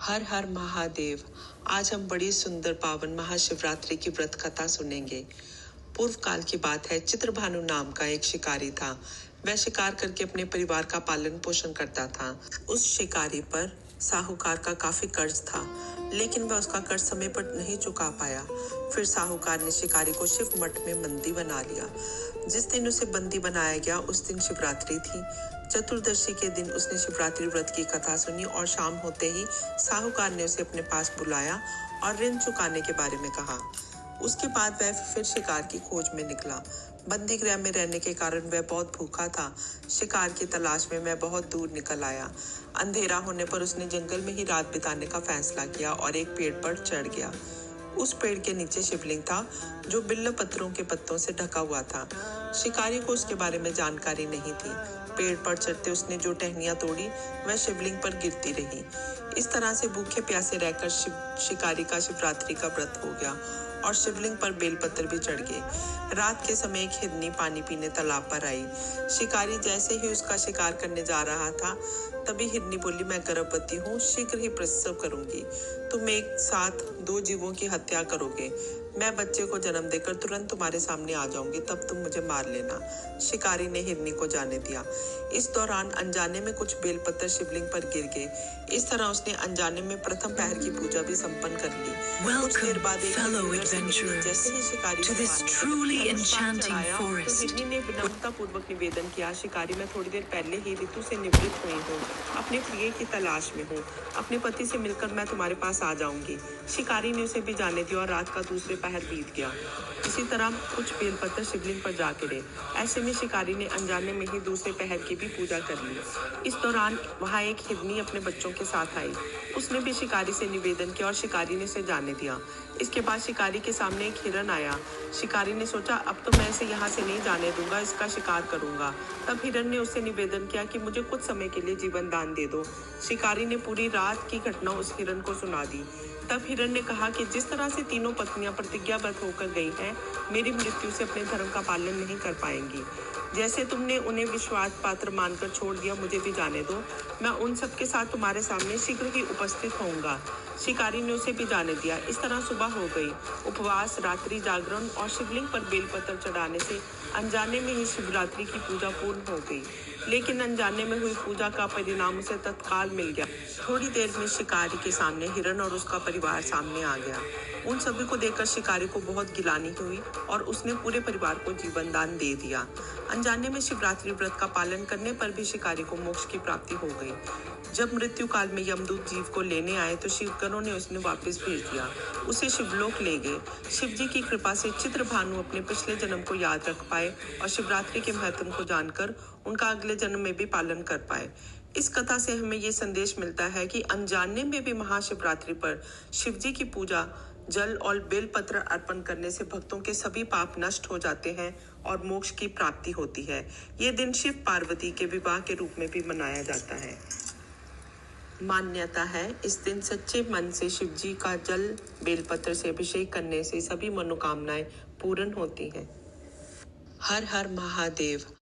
हर हर महादेव। आज हम बड़ी सुंदर पावन महाशिवरात्रि की व्रत कथा सुनेंगे। पूर्व काल की बात है। चित्रभानु नाम का एक शिकारी था। वह शिकार करके अपने परिवार का पालन पोषण करता था। उस शिकारी पर साहूकार का काफी कर्ज था, लेकिन वह उसका कर्ज समय पर नहीं चुका पाया। फिर साहूकार ने शिकारी को शिव मठ में बंदी बना लिया। जिस दिन उसे बंदी बनाया गया उस दिन शिवरात्रि थी। चतुर्दशी के दिन उसने शिवरात्रि व्रत की कथा सुनी और शाम होते ही साहूकार ने उसे अपने पास बुलाया और ऋण चुकाने के बारे में कहा। उसके बाद वह फिर शिकार की खोज में निकला। बंदी गृह में रहने के कारण वह बहुत भूखा था। शिकार की तलाश में वह बहुत दूर निकल आया। अंधेरा होने पर उसने जंगल में ही रात बिताने का फैसला किया और एक पेड़ पर चढ़ गया। उस पेड़ के नीचे शिवलिंग था, जो बिल्व पत्रों के पत्तों से ढका हुआ था। शिकारी को उसके बारे में जानकारी नहीं थी। पेड़ पर चढ़ते उसने जो टहनियां तोड़ी वह शिवलिंग पर गिरती रही। इस तरह से भूखे प्यासे रहकर शिकारी का शिवरात्रि का व्रत हो गया और शिवलिंग पर बेलपत्र भी चढ़ गए। रात के समय एक हिरनी पानी पीने तालाब पर आई। शिकारी जैसे ही उसका शिकार करने जा रहा था, तभी हिरनी बोली, मैं गर्भवती हूँ, शीघ्र ही प्रसव करूंगी। तुम एक साथ दो जीवों की हत्या करोगे। मैं बच्चे को जन्म देकर तुरंत तुम्हारे सामने आ जाऊंगी, तब तुम मुझे मार लेना। शिकारी ने हिरनी को जाने दिया। इस दौरान अनजाने में कुछ बेलपत्र शिवलिंग पर गिर गए। इस तरह उसने अनजाने में प्रथम पहर की पूजा भी संपन्न कर ली। कुछ देर बाद एक जैसे ही शिकारी हिरनी ने विनम्रता पूर्वक निवेदन किया, शिकारी, मैं थोड़ी देर पहले ही ऋतु से निवृत्त हुई हूँ, अपने प्रिय की तलाश में हूँ। अपने पति से मिलकर मैं तुम्हारे पास आ जाऊंगी। शिकारी ने उसे भी जाने दिया और रात का दूसरे पहर बीत गया। इसी तरह कुछ बेलपत्र शिवलिंग पर जा गिरे। ऐसे में शिकारी ने अनजाने में ही दूसरे पहर की भी पूजा कर ली। इस दौरान वहां एक हिरनी अपने बच्चों के साथ आई। उसने भी शिकारी से निवेदन किया और शिकारी ने उसे जाने दिया। इसके बाद शिकारी के सामने एक हिरन आया। शिकारी ने सोचा, अब तो मैं इसे यहाँ से नहीं जाने दूंगा, इसका शिकार करूंगा। तब हिरन ने उससे निवेदन किया कि मुझे कुछ समय के लिए जीवन दान दे दो। शिकारी ने पूरी रात की घटना उस हिरन को सुना दी। तब हिरन ने कहा कि जिस तरह से तीनों पत्नियां प्रतिज्ञाबद्ध होकर गई हैं, मेरी मृत्यु से अपने धर्म का पालन नहीं कर पाएंगी। जैसे तुमने उन्हें विश्वास पात्र मानकर छोड़ दिया, मुझे भी जाने दो। मैं उन सबके साथ तुम्हारे सामने शीघ्र ही उपस्थित होऊंगा। शिकारी ने उसे भी जाने दिया। इस तरह सुबह हो गई। उपवास, रात्रि जागरण और शिवलिंग पर बेलपत्र चढ़ाने से अनजाने में ही शिवरात्रि की पूजा पूर्ण हो गई। लेकिन अनजाने में हुई पूजा का परिणाम उसे तत्काल मिल गया। थोड़ी देर में शिकारी के सामने हिरन और उसका परिवार सामने आ गया। उन सभी को देखकर शिकारी को बहुत गिलानी हुई और उसने पूरे परिवार को जीवन दान दे दिया। अनजाने में शिवरात्रि व्रत का पालन करने पर भी शिकारी को मोक्ष की प्राप्ति हो गई। जब मृत्यु काल में यमदूत जीव को लेने आए तो शिवगणों ने उसे वापस भेज दिया। उसे शिवलोक ले गए। शिव जी की कृपा से चित्रभानु अपने पिछले जन्म को याद रख पाए और शिवरात्रि के महत्व को जानकर उनका अगले जन्म में भी पालन कर पाए। इस कथा से हमें ये संदेश मिलता है कि अनजाने में भी महाशिवरात्रि पर शिव जी की पूजा, जल और बेलपत्र अर्पण करने से भक्तों के सभी पाप नष्ट हो जाते हैं और मोक्ष की प्राप्ति होती है। ये दिन शिव पार्वती के विवाह के रूप में भी मनाया जाता है। मान्यता है, इस दिन सच्चे मन से शिव जी का जल बेलपत्र से अभिषेक करने से सभी मनोकामनाएं पूर्ण होती हैं। हर हर महादेव।